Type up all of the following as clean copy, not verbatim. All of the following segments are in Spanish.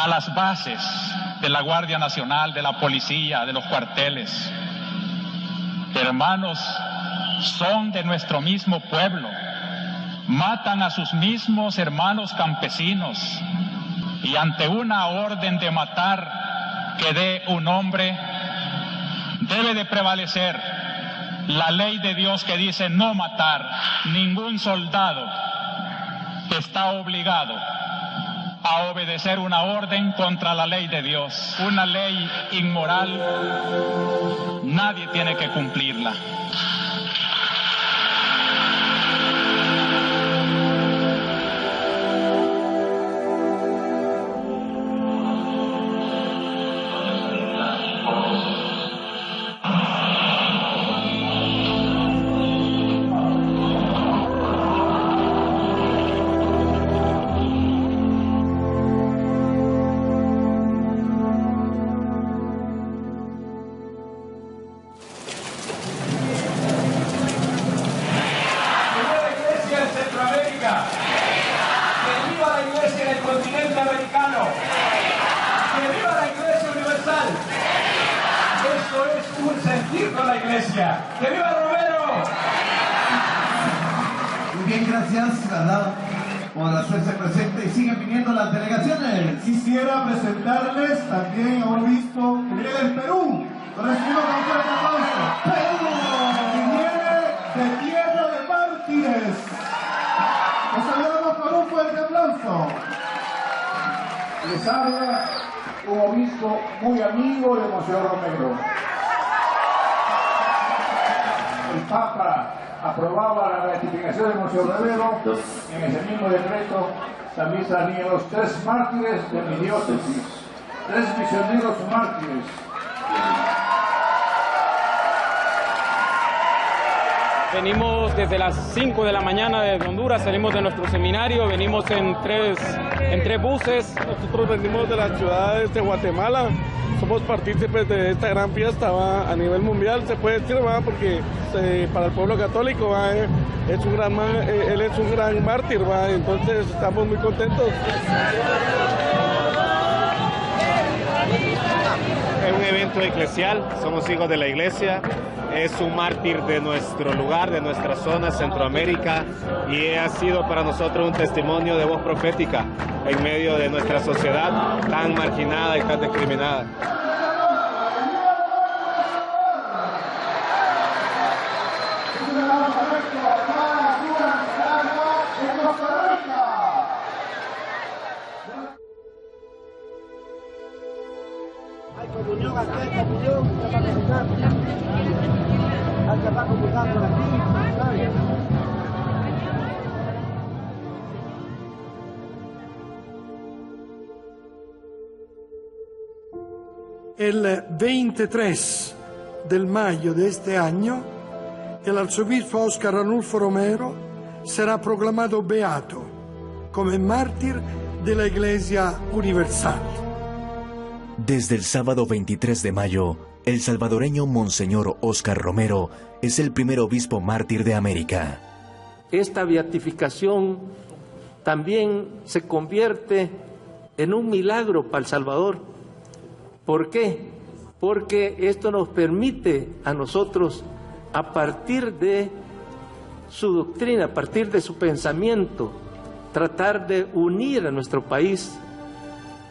a las bases de la Guardia Nacional, de la policía, de los cuarteles. Hermanos, son de nuestro mismo pueblo, matan a sus mismos hermanos campesinos, y ante una orden de matar que dé un hombre, debe de prevalecer la ley de Dios que dice no matar. Ningún soldado está obligado a obedecer una orden contra la ley de Dios. Una ley inmoral, nadie tiene que cumplirla. Con la iglesia. ¡Que viva Romero! Muy bien, gracias, ¿verdad?, por hacerse presente, y siguen viniendo las delegaciones. Quisiera presentarles también a un obispo que viene del Perú. Lo recibimos con fuerte aplauso. ¡Perú! Que viene de tierra de mártires. Los saludamos con un fuerte aplauso. Les habla un obispo muy amigo de Monseñor Romero. El Papa aprobaba la ratificación de Monseñor Romero. En ese mismo decreto también salían los 3 mártires de mi diócesis, 3 misioneros mártires. Venimos desde las 5 de la mañana desde Honduras, salimos de nuestro seminario, venimos en tres buses. Nosotros venimos de las ciudades de Guatemala, somos partícipes de esta gran fiesta a nivel mundial, se puede decir, porque para el pueblo católico él es un gran mártir, entonces estamos muy contentos. Es un evento eclesial, somos hijos de la iglesia, es un mártir de nuestro lugar, de nuestra zona, Centroamérica, y ha sido para nosotros un testimonio de voz profética en medio de nuestra sociedad tan marginada y tan discriminada. El 23 del mayo de este año, el arzobispo Óscar Arnulfo Romero será proclamado beato como mártir de la Iglesia Universal. Desde el sábado 23 de mayo, el salvadoreño Monseñor Óscar Romero es el primer obispo mártir de América. Esta beatificación también se convierte en un milagro para El Salvador. ¿Por qué? Porque esto nos permite a nosotros, a partir de su doctrina, a partir de su pensamiento, tratar de unir a nuestro país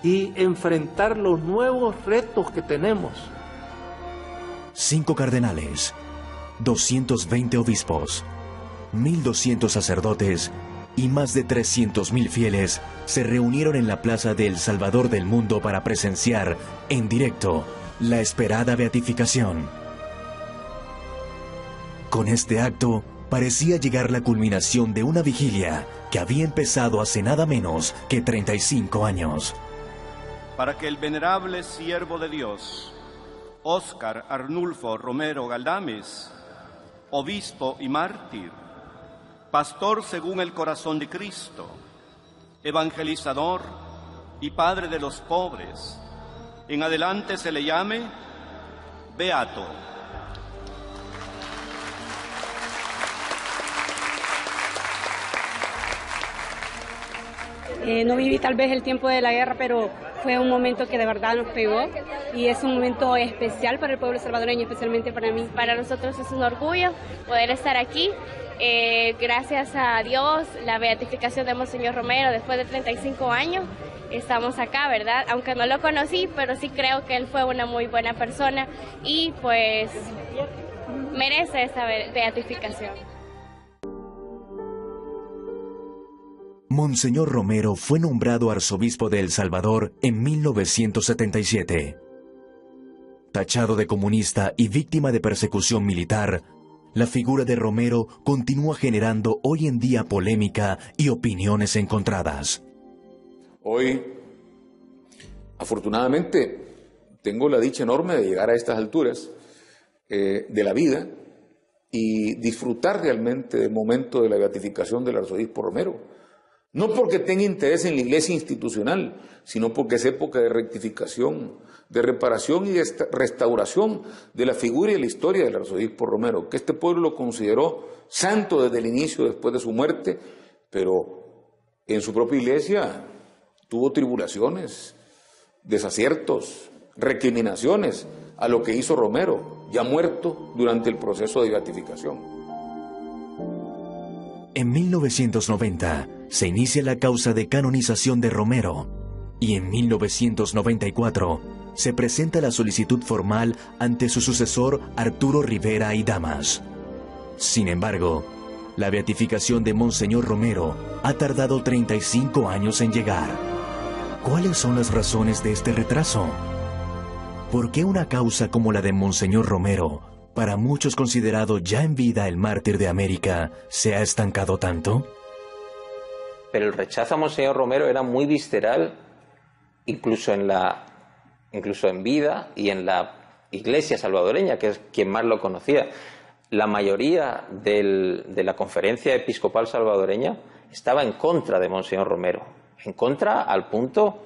y enfrentar los nuevos retos que tenemos. 5 cardenales, 220 obispos, 1.200 sacerdotes y más de 300.000 fieles se reunieron en la plaza de El Salvador del Mundo para presenciar en directo la esperada beatificación. Con este acto parecía llegar la culminación de una vigilia que había empezado hace nada menos que 35 años. Para que el venerable siervo de Dios, Óscar Arnulfo Romero Galdames, obispo y mártir, pastor según el corazón de Cristo, evangelizador y padre de los pobres, en adelante se le llame beato. No viví tal vez el tiempo de la guerra, pero Fue un momento que de verdad nos pegó y es un momento especial para el pueblo salvadoreño, especialmente para mí. Para nosotros es un orgullo poder estar aquí. Gracias a Dios, la beatificación de Monseñor Romero después de 35 años. Estamos acá, ¿verdad? Aunque no lo conocí, pero sí creo que él fue una muy buena persona y pues merece esta beatificación. Monseñor Romero fue nombrado arzobispo de El Salvador en 1977. Tachado de comunista y víctima de persecución militar, la figura de Romero continúa generando hoy en día polémica y opiniones encontradas. Hoy, afortunadamente, tengo la dicha enorme de llegar a estas alturas de la vida y disfrutar realmente del momento de la beatificación del arzobispo Romero. No porque tenga interés en la iglesia institucional, sino porque es época de rectificación, de reparación y de restauración de la figura y la historia del arzobispo Romero, que este pueblo lo consideró santo desde el inicio, después de su muerte, pero en su propia iglesia tuvo tribulaciones, desaciertos, recriminaciones a lo que hizo Romero, ya muerto durante el proceso de beatificación. En 1990 se inicia la causa de canonización de Romero y en 1994 se presenta la solicitud formal ante su sucesor Arturo Rivera y Damas. Sin embargo, la beatificación de Monseñor Romero ha tardado 35 años en llegar. ¿Cuáles son las razones de este retraso? ¿Por qué una causa como la de Monseñor Romero, para muchos considerado ya en vida el mártir de América, se ha estancado tanto? Pero el rechazo a Monseñor Romero era muy visceral, incluso en vida y en la iglesia salvadoreña, que es quien más lo conocía. La mayoría de la conferencia episcopal salvadoreña estaba en contra de Monseñor Romero, en contra al punto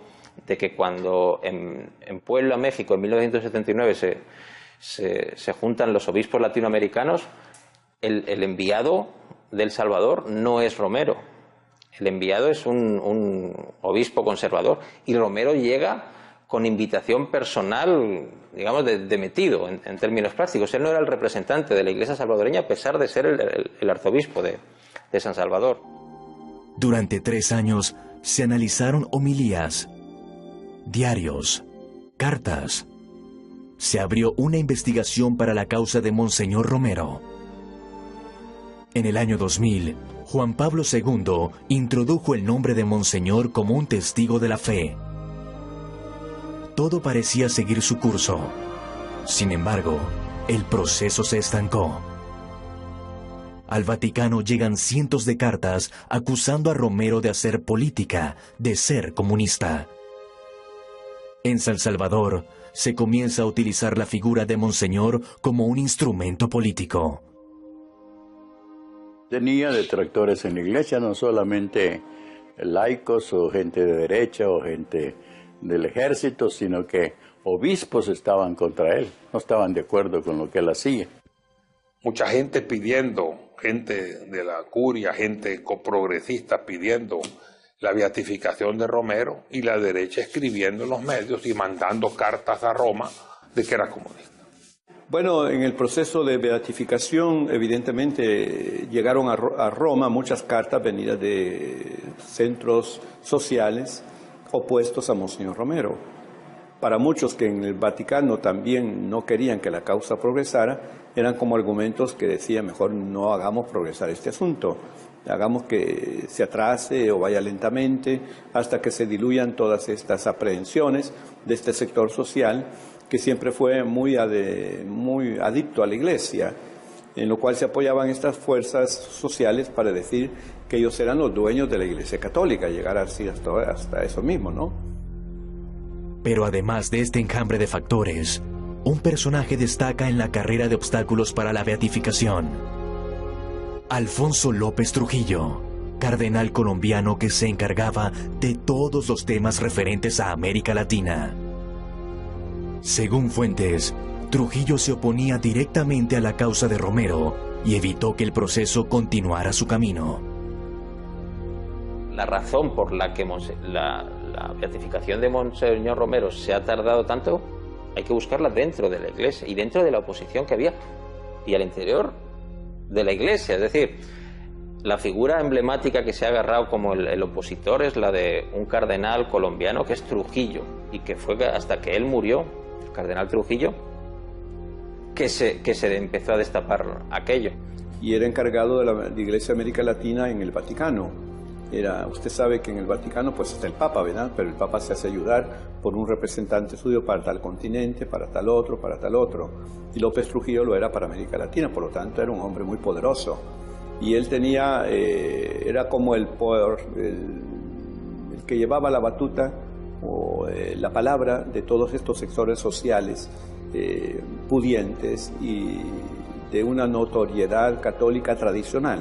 de que cuando en Puebla, México, en 1979 se juntan los obispos latinoamericanos, el enviado del Salvador no es Romero. El enviado es un obispo conservador y Romero llega con invitación personal, digamos, de metido en términos prácticos. Él no era el representante de la Iglesia salvadoreña a pesar de ser el arzobispo de San Salvador. Durante 3 años se analizaron homilías, diarios, cartas. Se abrió una investigación para la causa de Monseñor Romero. En el año 2000, Juan Pablo II introdujo el nombre de Monseñor como un testigo de la fe. Todo parecía seguir su curso. Sin embargo, el proceso se estancó. Al Vaticano llegan cientos de cartas acusando a Romero de hacer política, de ser comunista. En San Salvador, se comienza a utilizar la figura de Monseñor como un instrumento político. Tenía detractores en la iglesia, no solamente laicos o gente de derecha o gente del ejército, sino que obispos estaban contra él, no estaban de acuerdo con lo que él hacía. Mucha gente pidiendo, gente de la curia, gente progresista pidiendo la beatificación de Romero y la derecha escribiendo en los medios y mandando cartas a Roma de que era comunista. Bueno, en el proceso de beatificación, evidentemente, llegaron a Roma muchas cartas venidas de centros sociales opuestos a Monseñor Romero. Para muchos que en el Vaticano también no querían que la causa progresara, eran como argumentos que decían, mejor no hagamos progresar este asunto, hagamos que se atrase o vaya lentamente hasta que se diluyan todas estas aprehensiones de este sector social que siempre fue muy adicto a la iglesia, en lo cual se apoyaban estas fuerzas sociales para decir que ellos eran los dueños de la iglesia católica, llegar así hasta eso mismo, ¿no? Pero además de este enjambre de factores, un personaje destaca en la carrera de obstáculos para la beatificación. Alfonso López Trujillo, cardenal colombiano que se encargaba de todos los temas referentes a América Latina. Según fuentes, Trujillo se oponía directamente a la causa de Romero y evitó que el proceso continuara su camino. La razón por la que la beatificación de Monseñor Romero se ha tardado tanto, hay que buscarla dentro de la Iglesia y dentro de la oposición que había y al interior de la Iglesia. Es decir, la figura emblemática que se ha agarrado como el opositor es la de un cardenal colombiano que es Trujillo, y que fue hasta que él murió, el cardenal Trujillo, que se empezó a destapar aquello. Y era encargado de la Iglesia de América Latina en el Vaticano. Usted sabe que en el Vaticano pues está el Papa, ¿verdad? Pero el Papa se hace ayudar por un representante suyo para tal continente, para tal otro, para tal otro. Y López Trujillo lo era para América Latina, por lo tanto era un hombre muy poderoso. Y él tenía, era como el que llevaba la batuta o la palabra de todos estos sectores sociales pudientes y de una notoriedad católica tradicional.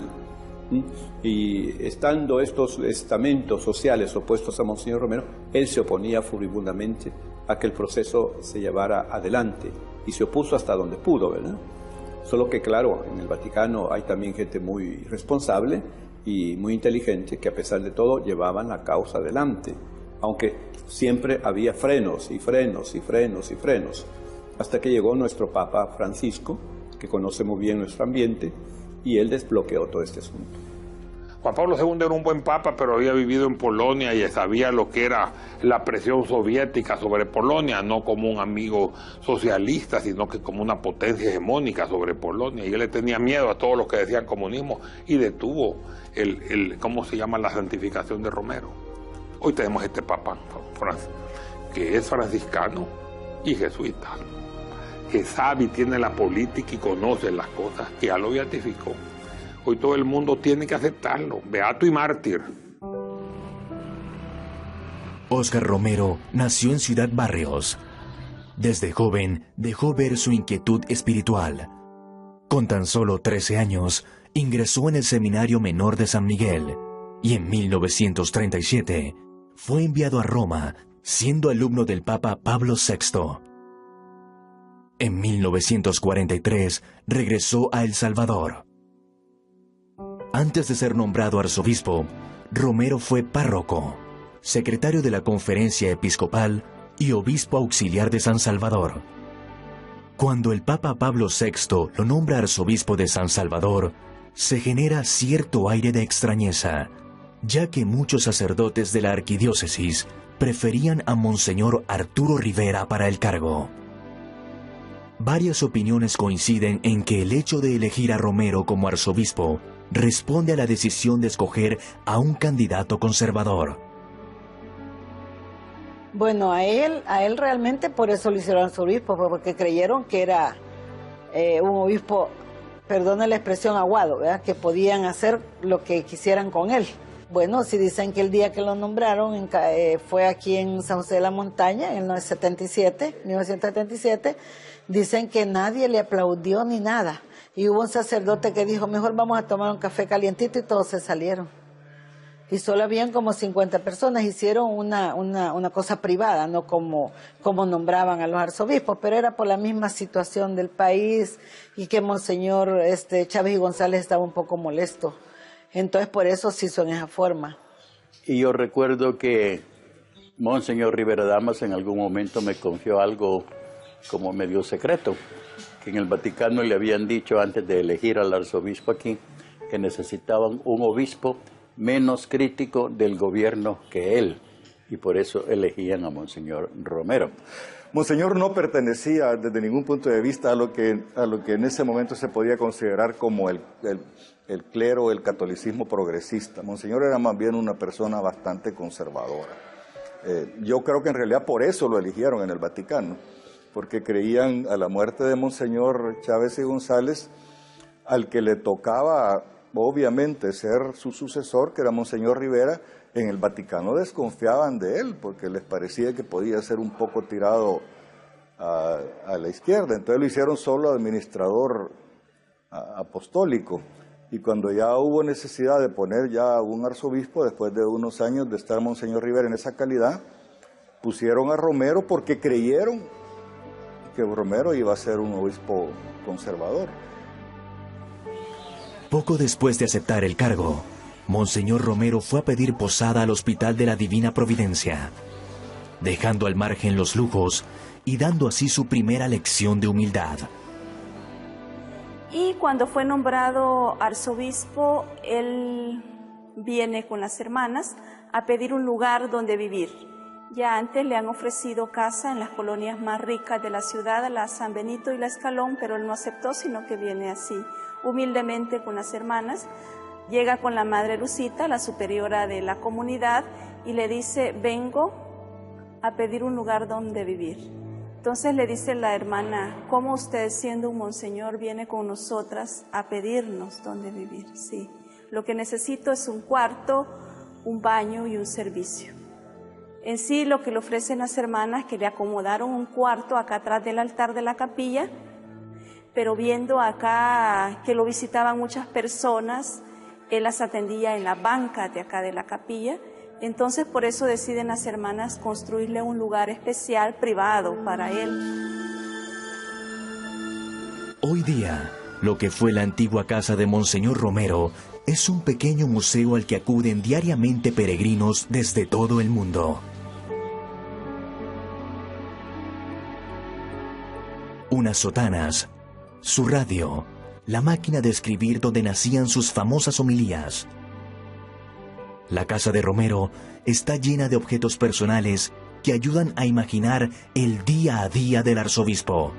Y estando estos estamentos sociales opuestos a Monseñor Romero, él se oponía furibundamente a que el proceso se llevara adelante y se opuso hasta donde pudo, ¿verdad? Solo que claro, en el Vaticano hay también gente muy responsable y muy inteligente que a pesar de todo llevaban la causa adelante, aunque siempre había frenos y frenos y frenos y frenos, hasta que llegó nuestro Papa Francisco, que conoce muy bien nuestro ambiente, y él desbloqueó todo este asunto. Juan Pablo II era un buen papa, pero había vivido en Polonia y sabía lo que era la presión soviética sobre Polonia, no como un amigo socialista, sino que como una potencia hegemónica sobre Polonia. Y él le tenía miedo a todos los que decían comunismo y detuvo ¿cómo se llama? La santificación de Romero. Hoy tenemos este papa, que es franciscano y jesuita, que sabe y tiene la política y conoce las cosas, que ya lo beatificó. Hoy todo el mundo tiene que aceptarlo, beato y mártir. Óscar Romero nació en Ciudad Barrios. Desde joven dejó ver su inquietud espiritual. Con tan solo 13 años, ingresó en el Seminario Menor de San Miguel y en 1937 fue enviado a Roma, siendo alumno del Papa Pablo VI. En 1943 regresó a El Salvador. Antes de ser nombrado arzobispo, Romero fue párroco, secretario de la Conferencia Episcopal y obispo auxiliar de San Salvador. Cuando el Papa Pablo VI lo nombra arzobispo de San Salvador, se genera cierto aire de extrañeza, ya que muchos sacerdotes de la arquidiócesis preferían a Monseñor Arturo Rivera para el cargo. Varias opiniones coinciden en que el hecho de elegir a Romero como arzobispo responde a la decisión de escoger a un candidato conservador. Bueno, a él realmente por eso lo hicieron arzobispo, porque creyeron que era un obispo, perdone la expresión, aguado, ¿verdad? Que podían hacer lo que quisieran con él. Bueno, si dicen que el día que lo nombraron fue aquí en San José de la Montaña, en el 1977, dicen que nadie le aplaudió ni nada. Y hubo un sacerdote que dijo, mejor vamos a tomar un café calientito, y todos se salieron. Y solo habían como 50 personas, hicieron una cosa privada, no como nombraban a los arzobispos, pero era por la misma situación del país y que Monseñor Chávez y González estaba un poco molesto. Entonces por eso se hizo en esa forma. Y yo recuerdo que Monseñor Rivera Damas en algún momento me confió algo como medio secreto, que en el Vaticano le habían dicho antes de elegir al arzobispo aquí, que necesitaban un obispo menos crítico del gobierno que él, y por eso elegían a Monseñor Romero. Monseñor no pertenecía desde ningún punto de vista a lo que en ese momento se podía considerar como el clero, el catolicismo progresista. Monseñor era más bien una persona bastante conservadora. Yo creo que en realidad por eso lo eligieron en el Vaticano, porque creían a la muerte de Monseñor Chávez y González, al que le tocaba obviamente ser su sucesor, que era Monseñor Rivera, en el Vaticano desconfiaban de él, porque les parecía que podía ser un poco tirado a la izquierda. Entonces lo hicieron solo administrador apostólico. Y cuando ya hubo necesidad de poner ya un arzobispo, después de unos años de estar Monseñor Rivera en esa calidad, pusieron a Romero porque creyeron que Romero iba a ser un obispo conservador. Poco después de aceptar el cargo, Monseñor Romero fue a pedir posada al Hospital de la Divina Providencia, dejando al margen los lujos y dando así su primera lección de humildad. Y cuando fue nombrado arzobispo, él viene con las hermanas a pedir un lugar donde vivir. Ya antes le han ofrecido casa en las colonias más ricas de la ciudad, la San Benito y la Escalón, pero él no aceptó, sino que viene así, humildemente con las hermanas. Llega con la Madre Lucita, la superiora de la comunidad, y le dice, vengo a pedir un lugar donde vivir. Entonces le dice la hermana, ¿cómo usted, siendo un monseñor, viene con nosotras a pedirnos dónde vivir? Sí, lo que necesito es un cuarto, un baño y un servicio. En sí, lo que le ofrecen las hermanas, que le acomodaron un cuarto acá atrás del altar de la capilla, pero viendo acá que lo visitaban muchas personas, él las atendía en la banca de acá de la capilla. Entonces, por eso deciden las hermanas construirle un lugar especial, privado, para él. Hoy día, lo que fue la antigua casa de Monseñor Romero es un pequeño museo al que acuden diariamente peregrinos desde todo el mundo. Unas sotanas, su radio, la máquina de escribir donde nacían sus famosas homilías. La casa de Romero está llena de objetos personales que ayudan a imaginar el día a día del arzobispo.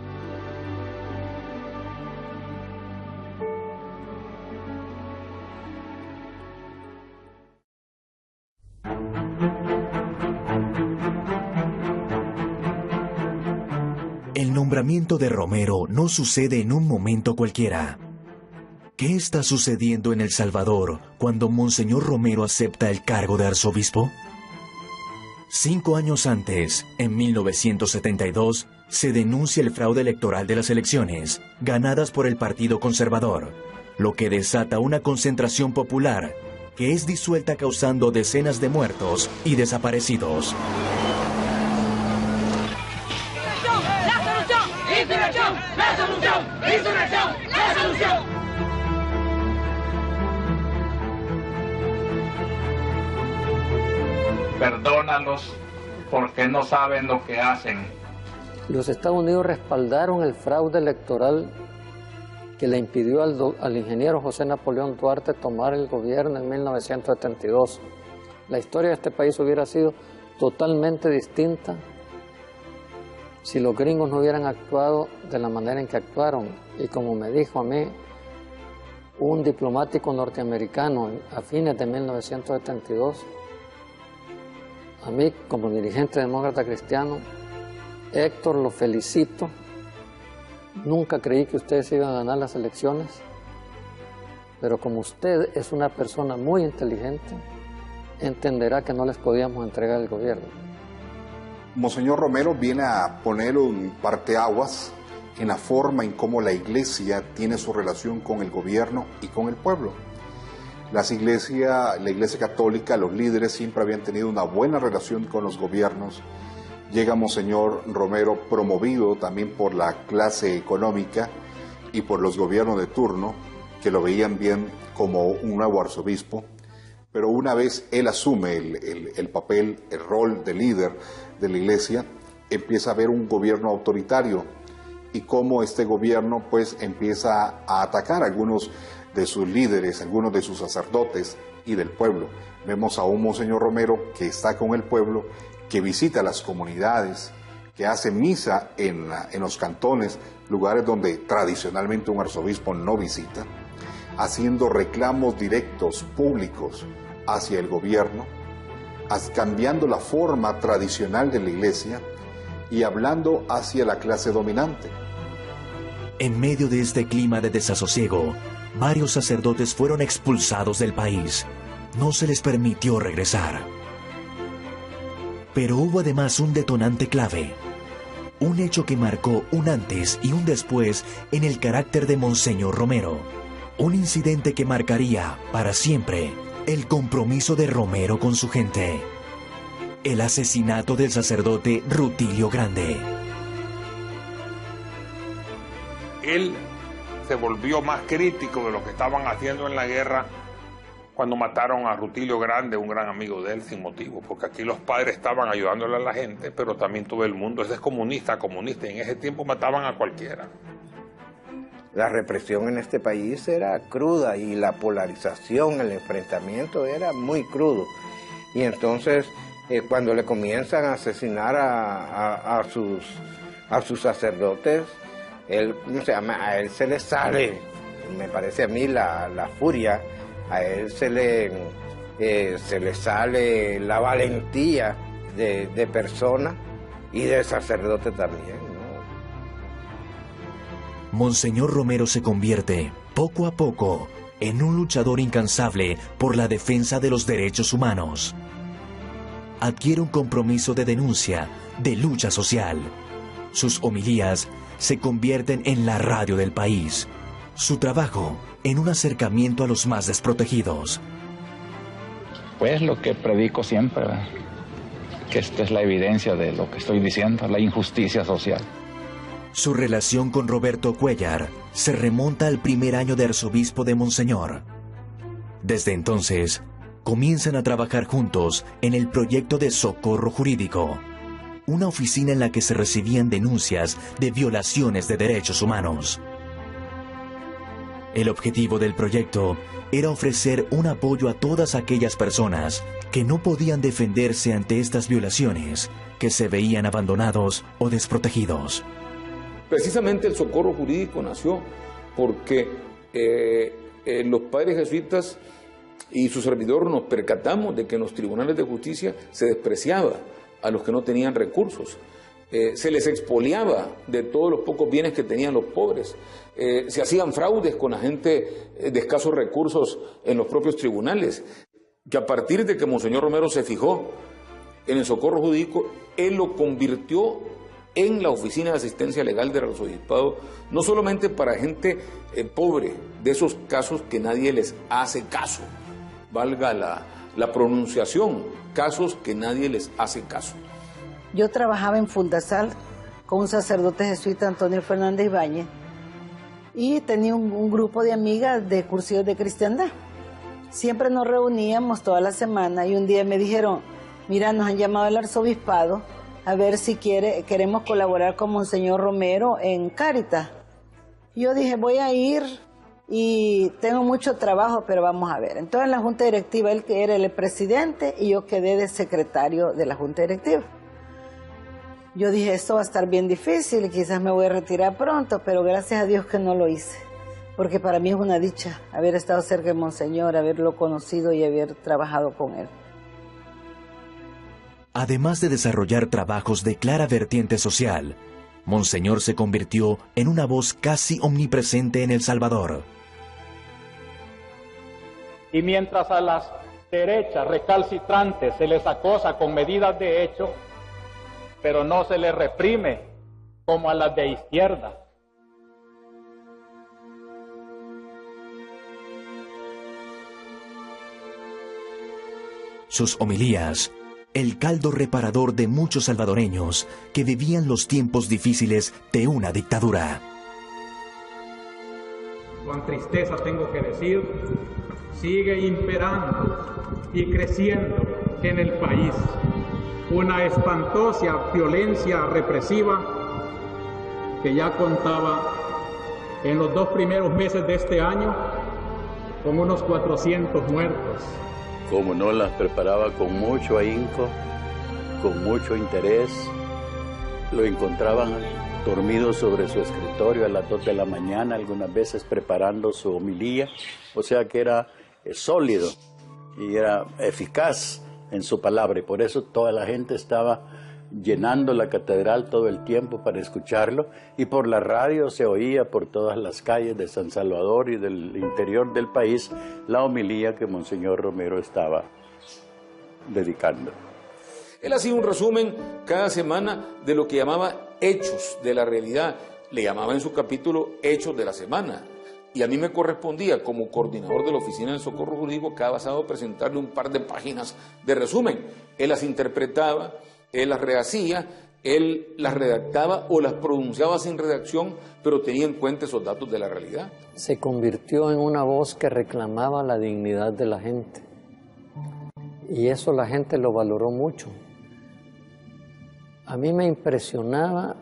El nombramiento de Romero no sucede en un momento cualquiera. ¿Qué está sucediendo en El Salvador cuando Monseñor Romero acepta el cargo de arzobispo? 5 años antes, en 1972, se denuncia el fraude electoral de las elecciones, ganadas por el Partido Conservador, lo que desata una concentración popular que es disuelta causando decenas de muertos y desaparecidos. ¡Insurrección! ¡La solución! ¡Insurrección! ¡La solución! Perdónalos porque no saben lo que hacen. Los Estados Unidos respaldaron el fraude electoral que le impidió al ingeniero José Napoleón Duarte tomar el gobierno en 1972. La historia de este país hubiera sido totalmente distinta si los gringos no hubieran actuado de la manera en que actuaron. Y como me dijo a mí un diplomático norteamericano a fines de 1972, a mí como dirigente demócrata cristiano, Héctor, lo felicito. Nunca creí que ustedes iban a ganar las elecciones, pero como usted es una persona muy inteligente, entenderá que no les podíamos entregar el gobierno. Monseñor Romero viene a poner un parteaguas en la forma en cómo la Iglesia tiene su relación con el gobierno y con el pueblo. La Iglesia Católica, los líderes siempre habían tenido una buena relación con los gobiernos. Llega Monseñor Romero promovido también por la clase económica y por los gobiernos de turno, que lo veían bien como un nuevo arzobispo. Pero una vez él asume el papel, el rol de líder de la Iglesia, empieza a haber un gobierno autoritario y cómo este gobierno pues empieza a atacar a algunos de sus líderes, algunos de sus sacerdotes y del pueblo. Vemos a un Monseñor Romero que está con el pueblo, que visita las comunidades, que hace misa en los cantones, lugares donde tradicionalmente un arzobispo no visita, haciendo reclamos directos, públicos, hacia el gobierno, cambiando la forma tradicional de la Iglesia y hablando hacia la clase dominante. En medio de este clima de desasosiego, varios sacerdotes fueron expulsados del país. No se les permitió regresar. Pero hubo además un detonante clave, un hecho que marcó un antes y un después en el carácter de Monseñor Romero, un incidente que marcaría para siempre el compromiso de Romero con su gente, el asesinato del sacerdote Rutilio Grande. Él se volvió más crítico de lo que estaban haciendo en la guerra cuando mataron a Rutilio Grande, un gran amigo de él, sin motivo, porque aquí los padres estaban ayudándole a la gente, pero también todo el mundo, ese es comunista, y en ese tiempo mataban a cualquiera. La represión en este país era cruda y la polarización, el enfrentamiento era muy crudo. Y entonces, cuando le comienzan a asesinar a sus sacerdotes, a él se le sale, me parece a mí, la furia. A él se le sale la valentía de persona y de sacerdote también, ¿no? Monseñor Romero se convierte, poco a poco, en un luchador incansable por la defensa de los derechos humanos. Adquiere un compromiso de denuncia, de lucha social. Sus homilías se convierten en la radio del país. Su trabajo en un acercamiento a los más desprotegidos. Pues lo que predico siempre, ¿verdad? Que esta es la evidencia de lo que estoy diciendo, la injusticia social. Su relación con Roberto Cuéllar se remonta al primer año de arzobispo de Monseñor. Desde entonces, comienzan a trabajar juntos en el proyecto de Socorro Jurídico, una oficina en la que se recibían denuncias de violaciones de derechos humanos. El objetivo del proyecto era ofrecer un apoyo a todas aquellas personas que no podían defenderse ante estas violaciones, que se veían abandonados o desprotegidos. Precisamente el Socorro Jurídico nació porque los padres jesuitas y su servidor nos percatamos de que en los tribunales de justicia se despreciaba a los que no tenían recursos. Se les expoliaba de todos los pocos bienes que tenían los pobres. Se hacían fraudes con la gente de escasos recursos en los propios tribunales. Que a partir de que Monseñor Romero se fijó en el Socorro Jurídico, él lo convirtió en la Oficina de Asistencia Legal del Arzobispado, no solamente para gente pobre, de esos casos que nadie les hace caso, valga la pronunciación, casos que nadie les hace caso. Yo trabajaba en Fundasal con un sacerdote jesuita, Antonio Fernández Ibáñez, y tenía un grupo de amigas de cursillos de cristiandad. Siempre nos reuníamos toda la semana y un día me dijeron, mira, nos han llamado al arzobispado a ver si queremos colaborar con Monseñor Romero en Cáritas. Yo dije, voy a ir y tengo mucho trabajo, pero vamos a ver. Entonces en la junta directiva, él que era el presidente y yo quedé de secretario de la junta directiva. Yo dije, esto va a estar bien difícil y quizás me voy a retirar pronto, pero gracias a Dios que no lo hice, porque para mí es una dicha haber estado cerca de Monseñor, haberlo conocido y haber trabajado con él. Además de desarrollar trabajos de clara vertiente social, Monseñor se convirtió en una voz casi omnipresente en El Salvador. Y mientras a las derechas recalcitrantes se les acosa con medidas de hecho, pero no se les reprime como a las de izquierda. Sus homilías, el caldo reparador de muchos salvadoreños que vivían los tiempos difíciles de una dictadura. Con tristeza tengo que decir, sigue imperando y creciendo en el país una espantosa violencia represiva que ya contaba en los 2 primeros meses de este año con unos 400 muertos. Como no, las preparaba con mucho ahínco, con mucho interés. Lo encontraban dormido sobre su escritorio a las 2 de la mañana, algunas veces preparando su homilía. O sea que era sólido y era eficaz en su palabra, y por eso toda la gente estaba llenando la catedral todo el tiempo para escucharlo, y por la radio se oía por todas las calles de San Salvador y del interior del país la homilía que Monseñor Romero estaba dedicando. Él hacía un resumen cada semana de lo que llamaba hechos de la realidad, le llamaba en su capítulo hechos de la semana. Y a mí me correspondía, como coordinador de la Oficina del Socorro Jurídico, cada sábado presentarle un par de páginas de resumen. Él las interpretaba, él las rehacía él las redactaba o las pronunciaba sin redacción, pero tenía en cuenta esos datos de la realidad. Se convirtió en una voz que reclamaba la dignidad de la gente. Y eso la gente lo valoró mucho. A mí me impresionaba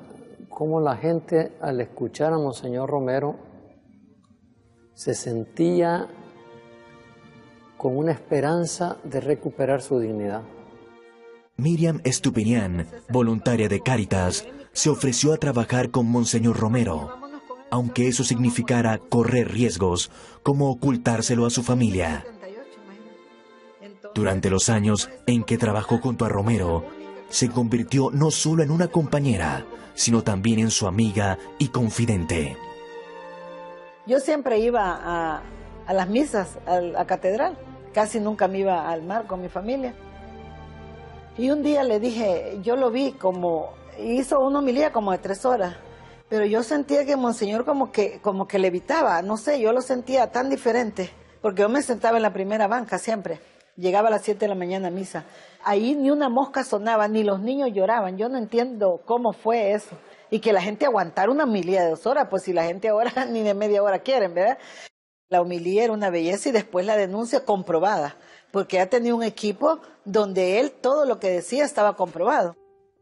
cómo la gente, al escuchar a Monseñor Romero, se sentía con una esperanza de recuperar su dignidad. Miriam Estupinián, voluntaria de Cáritas, se ofreció a trabajar con Monseñor Romero, aunque eso significara correr riesgos, como ocultárselo a su familia. Durante los años en que trabajó junto a Romero, se convirtió no solo en una compañera, sino también en su amiga y confidente. Yo siempre iba a las misas, a la catedral. Casi nunca me iba al mar con mi familia. Y un día le dije, yo lo vi hizo una homilía como de 3 horas, pero yo sentía que Monseñor como que levitaba, no sé, yo lo sentía tan diferente, porque yo me sentaba en la primera banca siempre, llegaba a las 7 de la mañana a misa. Ahí ni una mosca sonaba, ni los niños lloraban, yo no entiendo cómo fue eso. Y que la gente aguantara una homilía de 2 horas, pues si la gente ahora ni de media hora quieren, ¿verdad? La homilía era una belleza y después la denuncia comprobada, porque ha tenido un equipo donde él todo lo que decía estaba comprobado.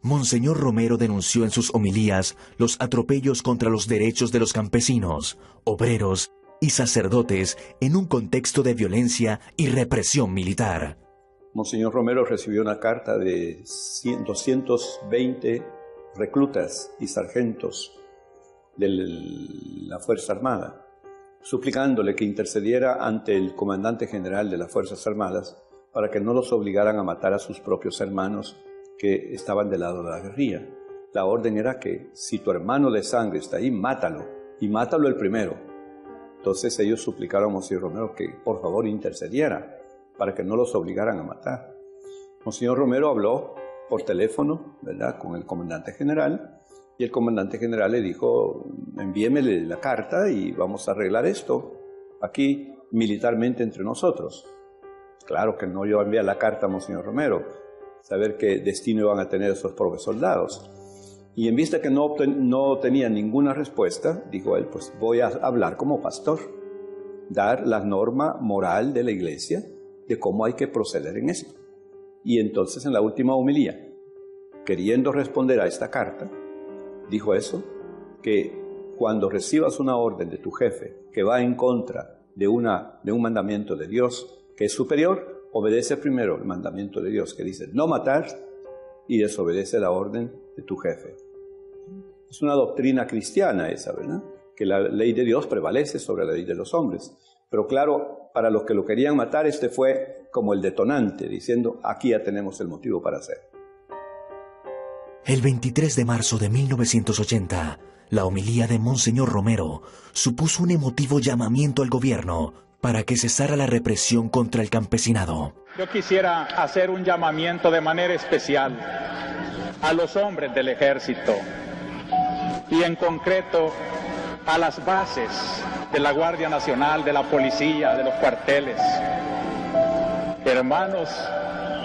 Monseñor Romero denunció en sus homilías los atropellos contra los derechos de los campesinos, obreros y sacerdotes en un contexto de violencia y represión militar. Monseñor Romero recibió una carta de 220 reclutas y sargentos de la Fuerza Armada, suplicándole que intercediera ante el comandante general de las Fuerzas Armadas para que no los obligaran a matar a sus propios hermanos que estaban del lado de la guerrilla. La orden era que si tu hermano de sangre está ahí, mátalo, y mátalo el primero. Entonces ellos suplicaron a Monseñor Romero que por favor intercediera para que no los obligaran a matar. Monseñor Romero habló por teléfono, ¿verdad?, con el comandante general, y el comandante general le dijo, envíeme la carta y vamos a arreglar esto aquí militarmente entre nosotros. Claro que no yo envié la carta a Monseñor Romero, saber qué destino iban a tener esos pobres soldados. Y en vista que no tenía ninguna respuesta, dijo él, pues voy a hablar como pastor, dar la norma moral de la iglesia de cómo hay que proceder en esto. Y entonces en la última homilía, queriendo responder a esta carta, dijo eso, que cuando recibas una orden de tu jefe que va en contra de un mandamiento de Dios que es superior, obedece primero el mandamiento de Dios que dice no matar y desobedece la orden de tu jefe. Es una doctrina cristiana esa, ¿verdad? Que la ley de Dios prevalece sobre la ley de los hombres. Pero claro, para los que lo querían matar, este fue como el detonante, diciendo aquí ya tenemos el motivo para hacer. El 23 de marzo de 1980, la homilía de Monseñor Romero supuso un emotivo llamamiento al gobierno para que cesara la represión contra el campesinado. Yo quisiera hacer un llamamiento de manera especial a los hombres del ejército y en concreto a las bases de la Guardia Nacional, de la policía, de los cuarteles. Hermanos,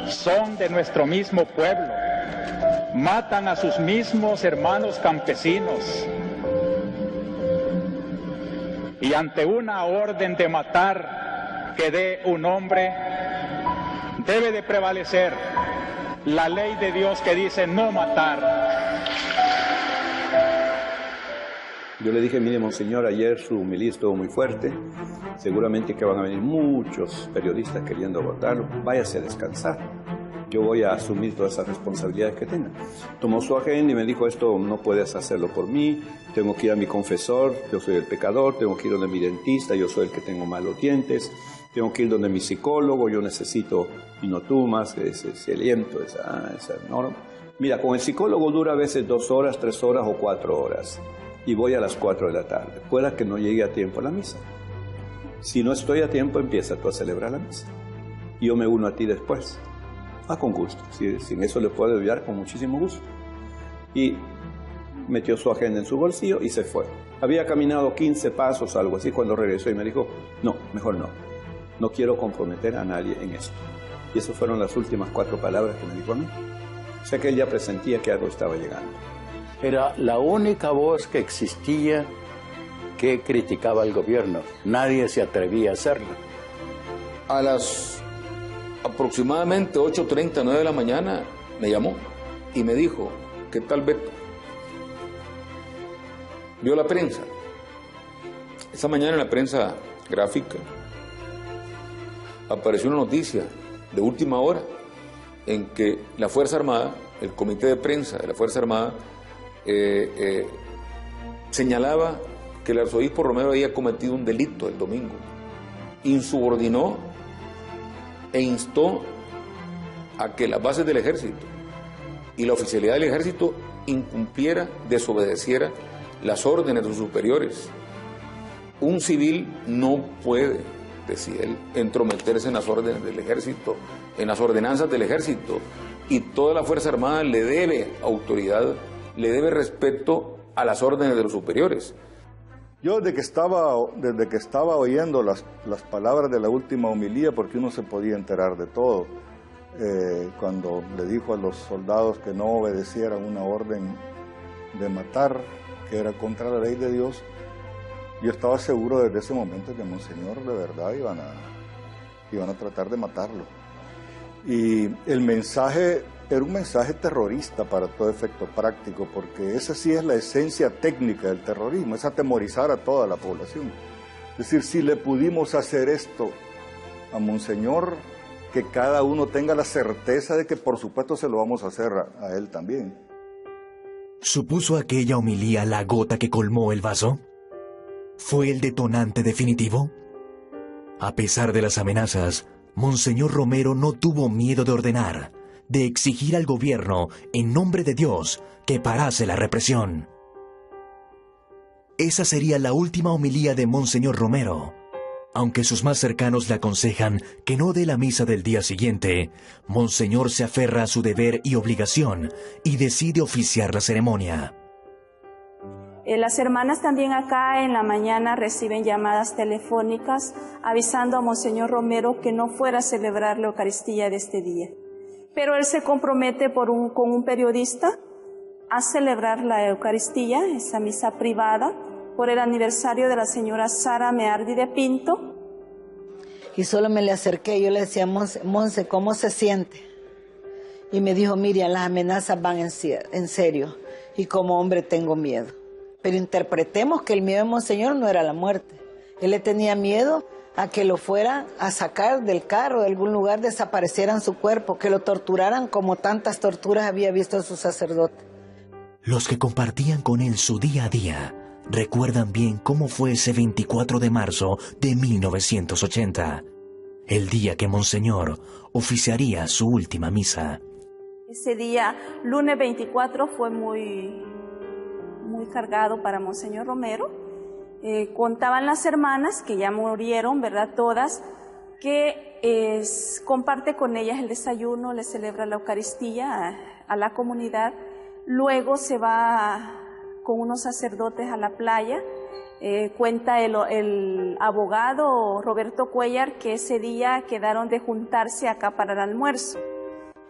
son de nuestro mismo pueblo. Matan a sus mismos hermanos campesinos. Y ante una orden de matar que dé un hombre, debe de prevalecer la ley de Dios que dice no matar. Yo le dije, mire, monseñor, ayer su homilía estuvo muy fuerte, seguramente que van a venir muchos periodistas queriendo abordarlo, váyase a descansar. Yo voy a asumir todas esas responsabilidades que tenga. Tomó su agenda y me dijo, esto no puedes hacerlo por mí, tengo que ir a mi confesor, yo soy el pecador, tengo que ir donde mi dentista, yo soy el que tengo malos dientes, tengo que ir donde mi psicólogo, yo necesito y no tú más, ese aliento, esa norma. Mira, con el psicólogo dura a veces 2 horas, 3 horas o 4 horas. Y voy a las 4 de la tarde. Pueda que no llegue a tiempo a la misa. Si no estoy a tiempo, empieza tú a celebrar la misa. Y yo me uno a ti después. Con gusto. Si en eso le puedo ayudar, con muchísimo gusto. Y metió su agenda en su bolsillo y se fue. Había caminado 15 pasos, algo así, cuando regresó y me dijo, no, mejor no. No quiero comprometer a nadie en esto. Y esas fueron las últimas 4 palabras que me dijo a mí. O sea que él ya presentía que algo estaba llegando. Era la única voz que existía que criticaba al gobierno. Nadie se atrevía a hacerlo. A las aproximadamente 8:30, 9 de la mañana, me llamó y me dijo, ¿qué tal, Beto? Vio la prensa. Esa mañana en la prensa gráfica apareció una noticia de última hora en que la Fuerza Armada, el comité de prensa de la Fuerza Armada, señalaba que el arzobispo Romero había cometido un delito el domingo. Insubordinó e instó a que las bases del ejército y la oficialidad del ejército incumpliera, desobedeciera las órdenes de sus superiores. Un civil no puede, decía él, entrometerse en las órdenes del ejército, en las ordenanzas del ejército, y toda la Fuerza Armada le debe autoridad, le debe respeto a las órdenes de los superiores. Yo desde que estaba oyendo las palabras de la última homilía, porque uno se podía enterar de todo, cuando le dijo a los soldados que no obedecieran una orden de matar, que era contra la ley de Dios, yo estaba seguro desde ese momento que Monseñor de verdad iban a tratar de matarlo. Y el mensaje era un mensaje terrorista para todo efecto práctico, porque esa sí es la esencia técnica del terrorismo, es atemorizar a toda la población. Es decir, si le pudimos hacer esto a Monseñor, que cada uno tenga la certeza de que por supuesto se lo vamos a hacer a él también. ¿Supuso aquella homilía la gota que colmó el vaso? ¿Fue el detonante definitivo? A pesar de las amenazas, Monseñor Romero no tuvo miedo de ordenar, de exigir al gobierno, en nombre de Dios, que parase la represión. Esa sería la última homilía de Monseñor Romero. Aunque sus más cercanos le aconsejan que no dé la misa del día siguiente, Monseñor se aferra a su deber y obligación y decide oficiar la ceremonia. Las hermanas también acá en la mañana reciben llamadas telefónicas avisando a Monseñor Romero que no fuera a celebrar la Eucaristía de este día. Pero él se compromete con un periodista a celebrar la Eucaristía, esa misa privada, por el aniversario de la señora Sara Meardi de Pinto. Y solo me le acerqué, yo le decía, Monse, ¿cómo se siente? Y me dijo, Miriam, las amenazas van en serio, y como hombre tengo miedo. Pero interpretemos que el miedo de Monseñor no era la muerte. Él le tenía miedo a que lo fueran a sacar del carro, de algún lugar, desaparecieran su cuerpo, que lo torturaran como tantas torturas había visto a su sacerdote. Los que compartían con él su día a día recuerdan bien cómo fue ese 24 de marzo de 1980, el día que Monseñor oficiaría su última misa. Ese día, lunes 24, fue muy cargado para Monseñor Romero. Contaban las hermanas, que ya murieron, ¿verdad? Todas, que comparte con ellas el desayuno, le celebra la Eucaristía a la comunidad. Luego se va con unos sacerdotes a la playa. Cuenta el abogado Roberto Cuellar que ese día quedaron de juntarse acá para el almuerzo.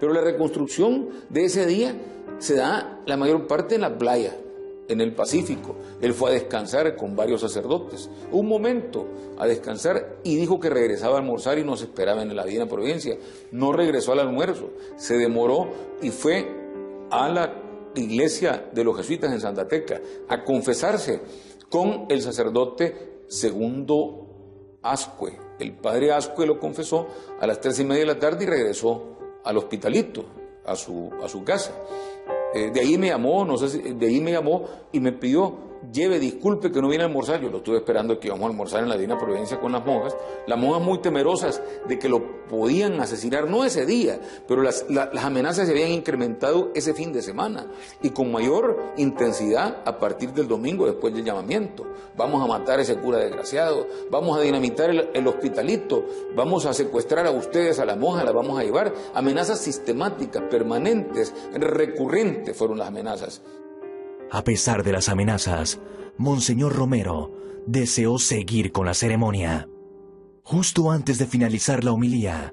Pero la reconstrucción de ese día se da la mayor parte en la playa, en el Pacífico. Él fue a descansar con varios sacerdotes, un momento a descansar, y dijo que regresaba a almorzar y nos esperaba en la Divina Providencia. No regresó al almuerzo, se demoró y fue a la iglesia de los jesuitas en Santa Tecla a confesarse con el sacerdote Segundo Ascue. El padre Ascue lo confesó a las 3:30 de la tarde y regresó al hospitalito, a su casa. De ahí me llamó, y me pidió, lleve, disculpe que no vine a almorzar. Yo lo estuve esperando que íbamos a almorzar en la Divina Providencia con las monjas muy temerosas de que lo podían asesinar, no ese día, pero las amenazas se habían incrementado ese fin de semana y con mayor intensidad a partir del domingo después del llamamiento. Vamos a matar a ese cura desgraciado, vamos a dinamitar el hospitalito, vamos a secuestrar a ustedes, a las monjas, las vamos a llevar. Amenazas sistemáticas, permanentes, recurrentes fueron las amenazas. A pesar de las amenazas, Monseñor Romero deseó seguir con la ceremonia. Justo antes de finalizar la homilía,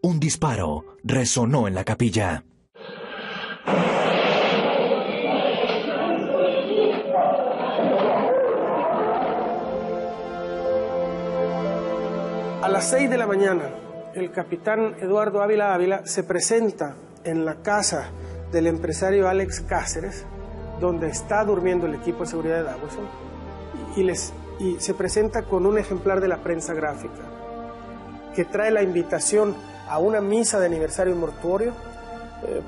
un disparo resonó en la capilla. las 6 de la mañana, el capitán Eduardo Ávila se presenta en la casa del empresario Alex Cáceres, donde está durmiendo el equipo de seguridad de Dawson, y se presenta con un ejemplar de la prensa gráfica, que trae la invitación a una misa de aniversario mortuorio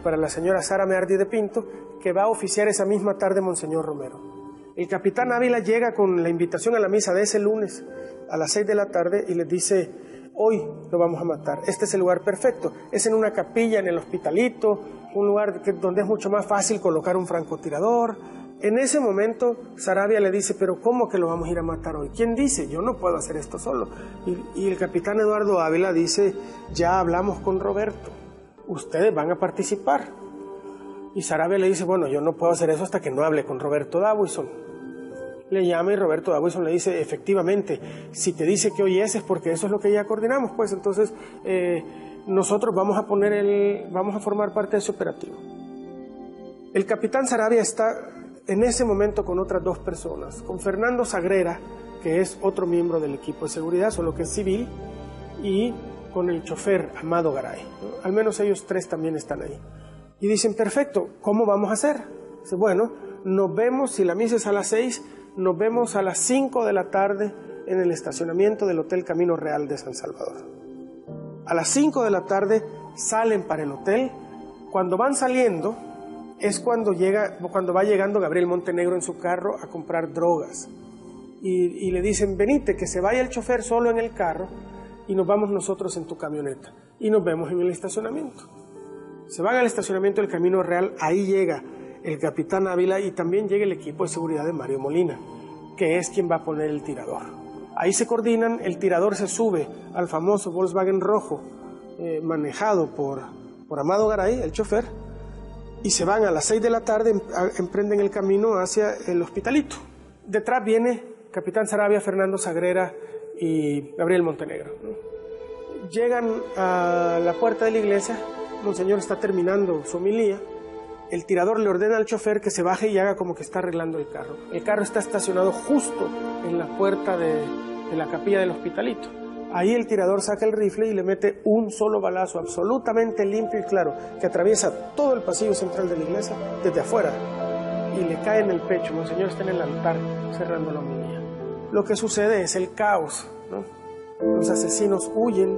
para la señora Sara Meardi de Pinto, que va a oficiar esa misma tarde Monseñor Romero. El capitán Ávila llega con la invitación a la misa de ese lunes a las 6 de la tarde y les dice: hoy lo vamos a matar, este es el lugar perfecto, es en una capilla en el Hospitalito, un lugar donde es mucho más fácil colocar un francotirador. En ese momento Saravia le dice: pero ¿cómo que lo vamos a ir a matar hoy? ¿Quién dice? Yo no puedo hacer esto solo. Y el capitán Eduardo Ávila dice: ya hablamos con Roberto, ustedes van a participar. Y Saravia le dice: bueno, yo no puedo hacer eso hasta que no hable con Roberto Dawson. Le llama y Roberto Dawson le dice: efectivamente, si te dice que hoy es porque eso es lo que ya coordinamos, pues entonces nosotros vamos a formar parte de ese operativo. El capitán Saravia está en ese momento con otras 2 personas, con Fernando Sagrera, que es otro miembro del equipo de seguridad, solo que es civil, y con el chofer Amado Garay, ¿no? Al menos ellos 3 también están ahí. Y dicen: perfecto, ¿cómo vamos a hacer? Dice: bueno, nos vemos, si la misa es a las 6, nos vemos a las 5 de la tarde en el estacionamiento del Hotel Camino Real de San Salvador. A las 5 de la tarde salen para el hotel. Cuando van saliendo es cuando va llegando Gabriel Montenegro en su carro a comprar drogas. Y le dicen: venite, que se vaya el chofer solo en el carro y nos vamos nosotros en tu camioneta. Y nos vemos en el estacionamiento. Se van al estacionamiento del Camino Real, ahí llega el capitán Ávila y también llega el equipo de seguridad de Mario Molina, que es quien va a poner el tirador. Ahí se coordinan, el tirador se sube al famoso Volkswagen rojo manejado por Amado Garay, el chofer, y se van a las 6 de la tarde, emprenden el camino hacia el Hospitalito. Detrás viene capitán Saravia, Fernando Sagrera y Gabriel Montenegro. Llegan a la puerta de la iglesia, Monseñor está terminando su homilía. El tirador le ordena al chofer que se baje y haga como que está arreglando el carro. El carro está estacionado justo en la puerta de la capilla del Hospitalito. Ahí el tirador saca el rifle y le mete un solo balazo absolutamente limpio y claro, que atraviesa todo el pasillo central de la iglesia desde afuera y le cae en el pecho. Monseñor está en el altar cerrando la homilía. Lo que sucede es el caos, ¿no? Los asesinos huyen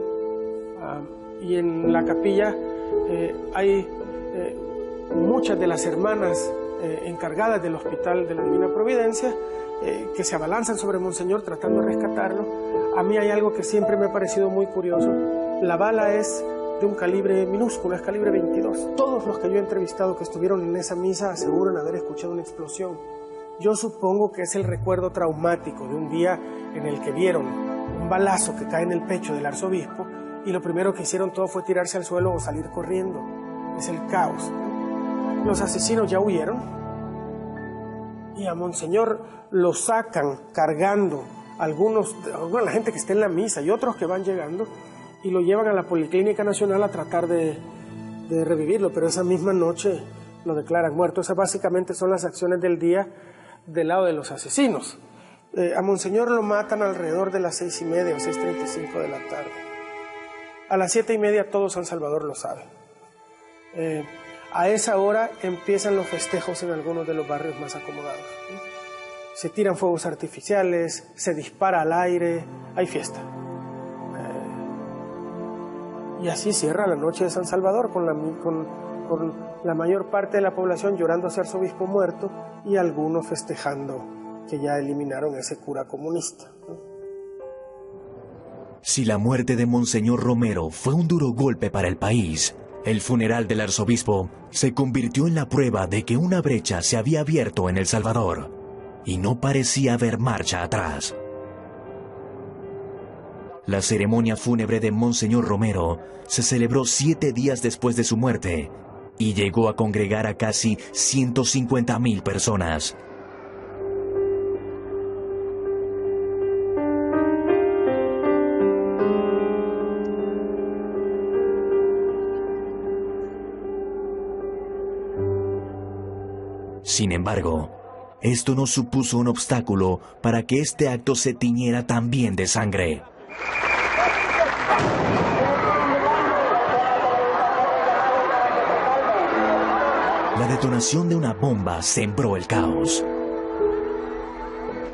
y en la capilla hay muchas de las hermanas encargadas del hospital de la Divina Providencia que se abalanzan sobre Monseñor tratando de rescatarlo. A mí hay algo que siempre me ha parecido muy curioso: la bala es de un calibre minúsculo, es calibre 22. Todos los que yo he entrevistado que estuvieron en esa misa aseguran haber escuchado una explosión. Yo supongo que es el recuerdo traumático de un día en el que vieron un balazo que cae en el pecho del arzobispo y lo primero que hicieron todo fue tirarse al suelo o salir corriendo. Es el caos. Los asesinos ya huyeron y a Monseñor lo sacan cargando algunos de la gente que está en la misa y otros que van llegando y lo llevan a la Policlínica Nacional a tratar de revivirlo, pero esa misma noche lo declaran muerto. Esas básicamente son las acciones del día del lado de los asesinos. A Monseñor lo matan alrededor de las 6:30 o 6:35 de la tarde. A las 7:30 todo San Salvador lo sabe. A esa hora empiezan los festejos en algunos de los barrios más acomodados, ¿no? Se tiran fuegos artificiales, se dispara al aire, hay fiesta. Y así cierra la noche de San Salvador con la mayor parte de la población llorando a ese arzobispo muerto y algunos festejando que ya eliminaron a ese cura comunista, ¿no? Si la muerte de Monseñor Romero fue un duro golpe para el país, el funeral del arzobispo se convirtió en la prueba de que una brecha se había abierto en El Salvador y no parecía haber marcha atrás. La ceremonia fúnebre de Monseñor Romero se celebró 7 días después de su muerte y llegó a congregar a casi 150,000 personas. Sin embargo, esto no supuso un obstáculo para que este acto se tiñera también de sangre. La detonación de una bomba sembró el caos.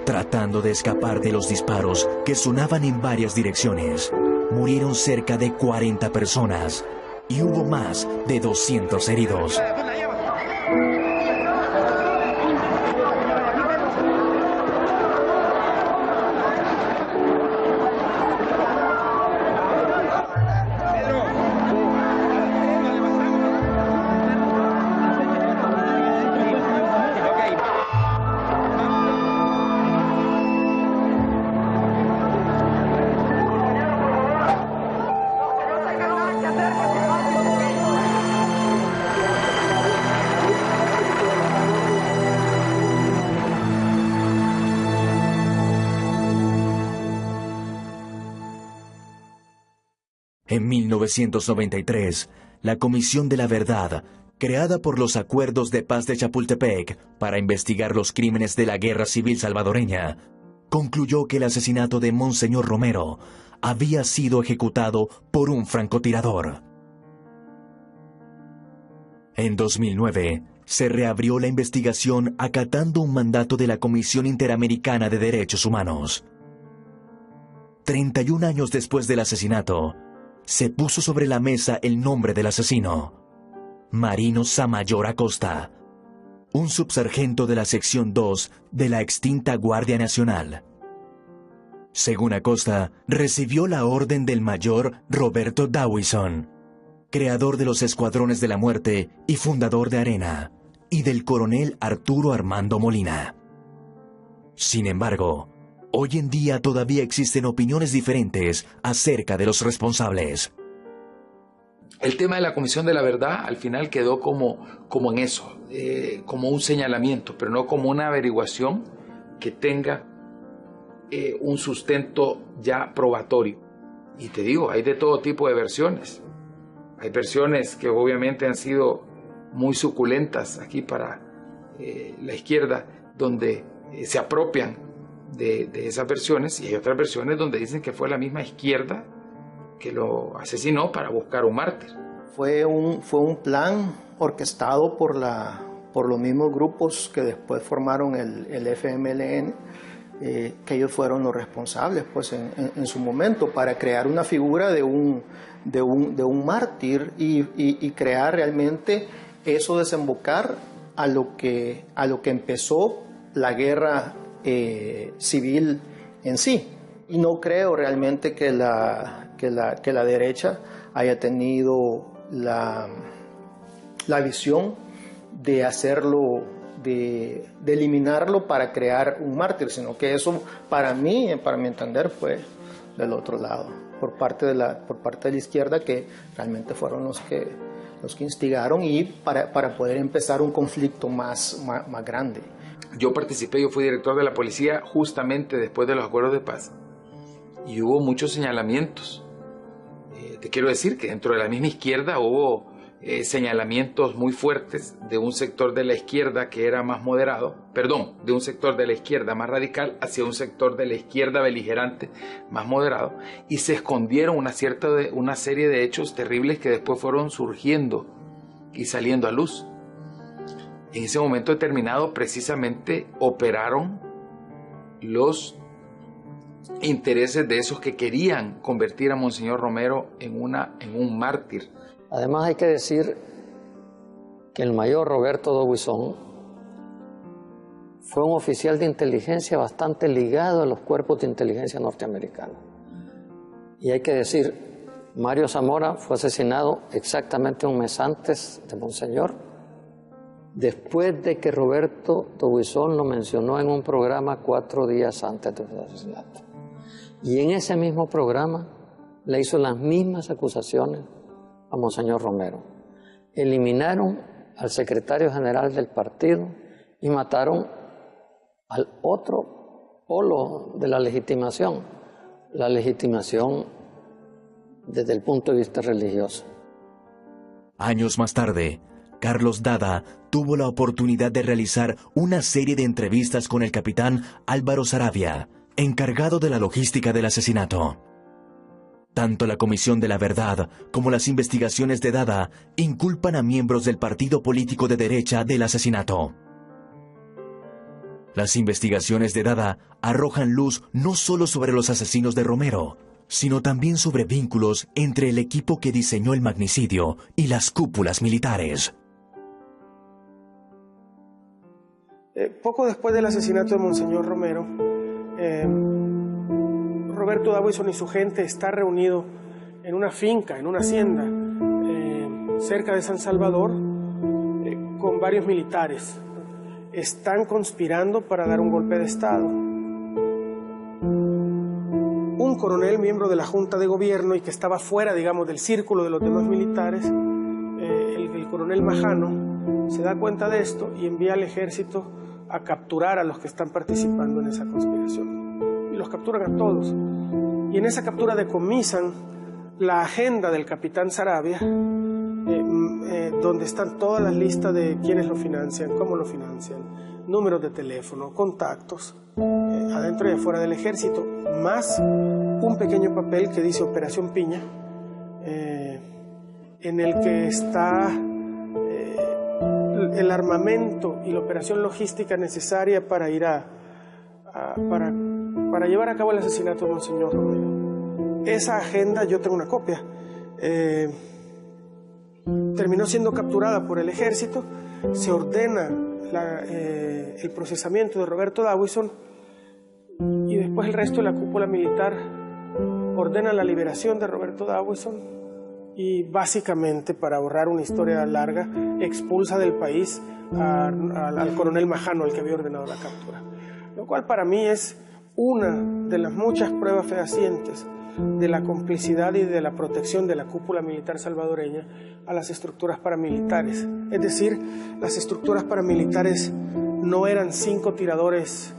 Tratando de escapar de los disparos que sonaban en varias direcciones, murieron cerca de 40 personas y hubo más de 200 heridos. En 1993, la Comisión de la Verdad, creada por los Acuerdos de Paz de Chapultepec para investigar los crímenes de la Guerra Civil salvadoreña, concluyó que el asesinato de Monseñor Romero había sido ejecutado por un francotirador. En 2009, se reabrió la investigación acatando un mandato de la Comisión Interamericana de Derechos Humanos. 31 años después del asesinato, se puso sobre la mesa el nombre del asesino: Marino Samayor Acosta, un subsargento de la sección 2 de la extinta Guardia Nacional. Según Acosta, recibió la orden del mayor Roberto Dawison, creador de los Escuadrones de la Muerte y fundador de Arena, y del coronel Arturo Armando Molina. Sin embargo, hoy en día todavía existen opiniones diferentes acerca de los responsables. El tema de la Comisión de la Verdad al final quedó como en eso, como un señalamiento, pero no como una averiguación que tenga un sustento ya probatorio. Y te digo, hay de todo tipo de versiones. Hay versiones que obviamente han sido muy suculentas aquí para la izquierda, donde se apropian de esas versiones, y hay otras versiones donde dicen que fue la misma izquierda que lo asesinó para buscar un mártir. Fue un plan orquestado por los mismos grupos que después formaron el FMLN, que ellos fueron los responsables pues, en su momento, para crear una figura de un mártir y crear realmente eso, desembocar a lo que empezó la guerra civil en sí. Y no creo realmente que la derecha haya tenido la visión de hacerlo, de eliminarlo para crear un mártir, sino que eso para mi entender fue del otro lado, por parte de la izquierda, que realmente fueron los que instigaron, y para poder empezar un conflicto más grande. Yo fui director de la policía justamente después de los acuerdos de paz, y hubo muchos señalamientos. Te quiero decir que dentro de la misma izquierda hubo señalamientos muy fuertes de un sector de la izquierda que era más moderado, de un sector de la izquierda más radical hacia un sector de la izquierda beligerante más moderado, y se escondieron una serie de hechos terribles que después fueron surgiendo y saliendo a luz. En ese momento determinado, precisamente, operaron los intereses de esos que querían convertir a Monseñor Romero en un mártir. Además, hay que decir que el mayor Roberto Dawison fue un oficial de inteligencia bastante ligado a los cuerpos de inteligencia norteamericanos. Y hay que decir, Mario Zamora fue asesinado exactamente un mes antes de Monseñor, después de que Roberto Dawison lo mencionó en un programa 4 días antes de su asesinato. Y en ese mismo programa le hizo las mismas acusaciones a Monseñor Romero. Eliminaron al secretario general del partido y mataron al otro polo de la legitimación desde el punto de vista religioso. Años más tarde, Carlos Dada tuvo la oportunidad de realizar una serie de entrevistas con el capitán Álvaro Saravia, encargado de la logística del asesinato. Tanto la Comisión de la Verdad como las investigaciones de Dada inculpan a miembros del partido político de derecha del asesinato. Las investigaciones de Dada arrojan luz no solo sobre los asesinos de Romero, sino también sobre vínculos entre el equipo que diseñó el magnicidio y las cúpulas militares. Poco después del asesinato de Monseñor Romero, Roberto Dawison y su gente está reunido en una finca, en una hacienda, cerca de San Salvador, con varios militares. Están conspirando para dar un golpe de Estado. Un coronel, miembro de la Junta de Gobierno y que estaba fuera, digamos, del círculo de los demás militares, el coronel Majano, se da cuenta de esto y envía al ejército a capturar a los que están participando en esa conspiración. Y los capturan a todos. Y en esa captura decomisan la agenda del capitán Saravia, donde están todas las listas de quiénes lo financian, cómo lo financian, números de teléfono, contactos, adentro y afuera del ejército, más un pequeño papel que dice Operación Piña, en el que está el armamento y la operación logística necesaria para ir para llevar a cabo el asesinato de Monseñor Romero. Esa agenda, yo tengo una copia, terminó siendo capturada por el ejército, se ordena el procesamiento de Roberto Dawison y después el resto de la cúpula militar ordena la liberación de Roberto Dawison y básicamente, para ahorrar una historia larga, expulsa del país al coronel Majano, al que había ordenado la captura. Lo cual para mí es una de las muchas pruebas fehacientes de la complicidad y de la protección de la cúpula militar salvadoreña a las estructuras paramilitares. Es decir, las estructuras paramilitares no eran 5 tiradores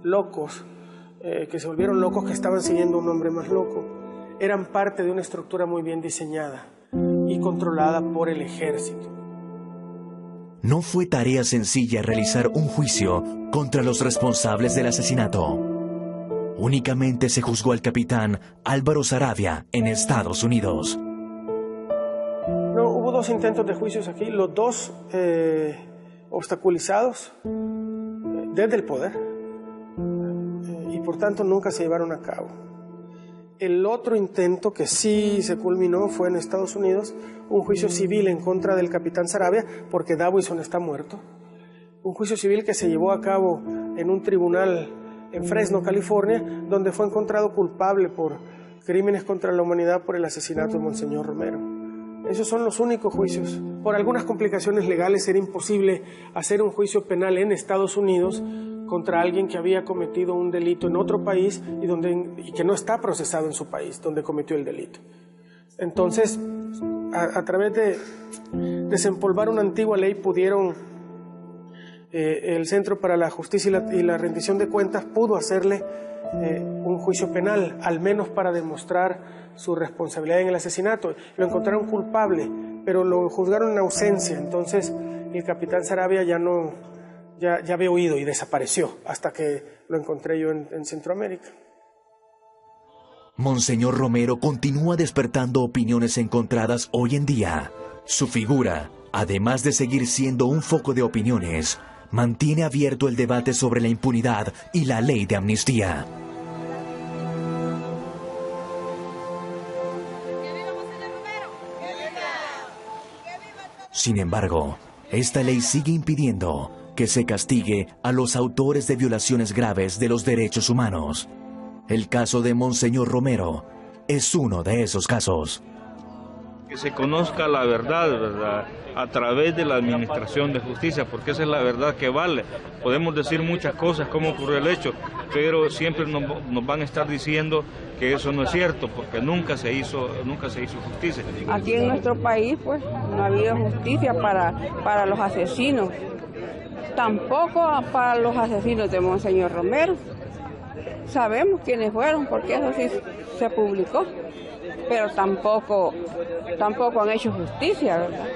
locos, que se volvieron locos, que estaban siguiendo a un hombre más loco. Eran parte de una estructura muy bien diseñada y controlada por el ejército. No fue tarea sencilla realizar un juicio contra los responsables del asesinato. Únicamente se juzgó al capitán Álvaro Saravia en Estados Unidos. No, hubo 2 intentos de juicios aquí, los 2 obstaculizados desde el poder y por tanto nunca se llevaron a cabo. El otro intento que sí se culminó fue en Estados Unidos, un juicio civil en contra del capitán Saravia porque Dawison está muerto. Un juicio civil que se llevó a cabo en un tribunal en Fresno, California, donde fue encontrado culpable por crímenes contra la humanidad por el asesinato de Monseñor Romero. Esos son los únicos juicios. Por algunas complicaciones legales era imposible hacer un juicio penal en Estados Unidos contra alguien que había cometido un delito en otro país y que no está procesado en su país, donde cometió el delito. Entonces, a través de desempolvar una antigua ley pudieron... el Centro para la Justicia y la Rendición de Cuentas pudo hacerle un juicio penal, al menos para demostrar su responsabilidad en el asesinato. Lo encontraron culpable, pero lo juzgaron en ausencia. Entonces el capitán Saravia ya había huido y desapareció hasta que lo encontré yo en Centroamérica. Monseñor Romero continúa despertando opiniones encontradas hoy en día. Su figura, además de seguir siendo un foco de opiniones, mantiene abierto el debate sobre la impunidad y la ley de amnistía. Sin embargo, esta ley sigue impidiendo que se castigue a los autores de violaciones graves de los derechos humanos. El caso de Monseñor Romero es uno de esos casos. Que se conozca la verdad, ¿verdad?, a través de la administración de justicia, porque esa es la verdad que vale. Podemos decir muchas cosas, cómo ocurrió el hecho, pero siempre nos van a estar diciendo que eso no es cierto, porque nunca se hizo justicia. Aquí en nuestro país, pues, no ha habido justicia para los asesinos, tampoco para los asesinos de Monseñor Romero. Sabemos quiénes fueron, porque eso sí se publicó, pero tampoco han hecho justicia, ¿verdad?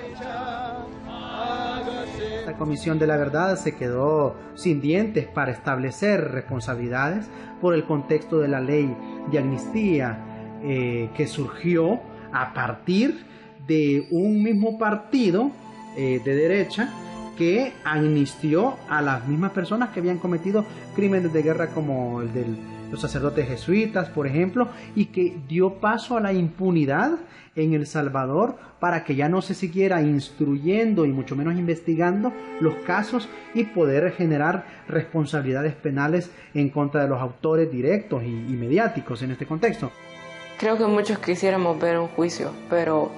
La Comisión de la Verdad se quedó sin dientes para establecer responsabilidades por el contexto de la ley de amnistía. que surgió a partir de un mismo partido de derecha que amnistió a las mismas personas que habían cometido crímenes de guerra como el de los sacerdotes jesuitas, por ejemplo, y que dio paso a la impunidad en El Salvador para que ya no se siguiera instruyendo y mucho menos investigando los casos y poder generar responsabilidades penales en contra de los autores directos y mediáticos en este contexto. Creo que muchos quisiéramos ver un juicio, pero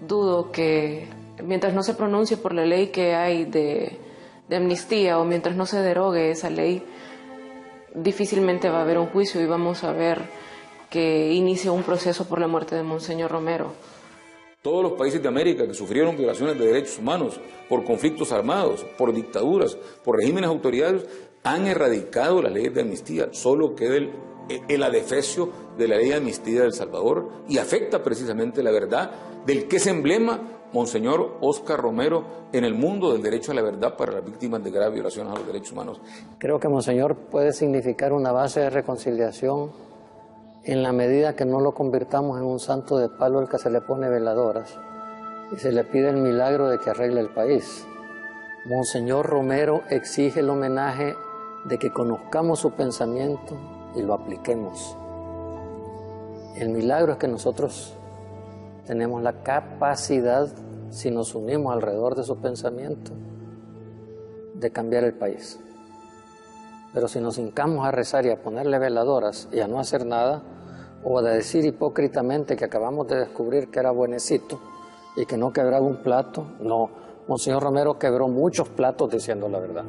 dudo que mientras no se pronuncie por la ley que hay de amnistía o mientras no se derogue esa ley, difícilmente va a haber un juicio y vamos a ver que inicia un proceso por la muerte de Monseñor Romero. Todos los países de América que sufrieron violaciones de derechos humanos por conflictos armados, por dictaduras, por regímenes autoritarios, han erradicado las leyes de amnistía. Solo queda el adefesio de la ley de amnistía de El Salvador y afecta precisamente la verdad del que es emblema Monseñor Óscar Romero en el mundo del derecho a la verdad para las víctimas de graves violaciones a los derechos humanos. Creo que Monseñor puede significar una base de reconciliación en la medida que no lo convirtamos en un santo de palo al que se le pone veladoras y se le pide el milagro de que arregle el país. Monseñor Romero exige el homenaje de que conozcamos su pensamiento y lo apliquemos. El milagro es que nosotros tenemos la capacidad, si nos unimos alrededor de su pensamiento, de cambiar el país. Pero si nos hincamos a rezar y a ponerle veladoras y a no hacer nada, o a decir hipócritamente que acabamos de descubrir que era buenecito y que no quebraba un plato, no. Monseñor Romero quebró muchos platos diciendo la verdad.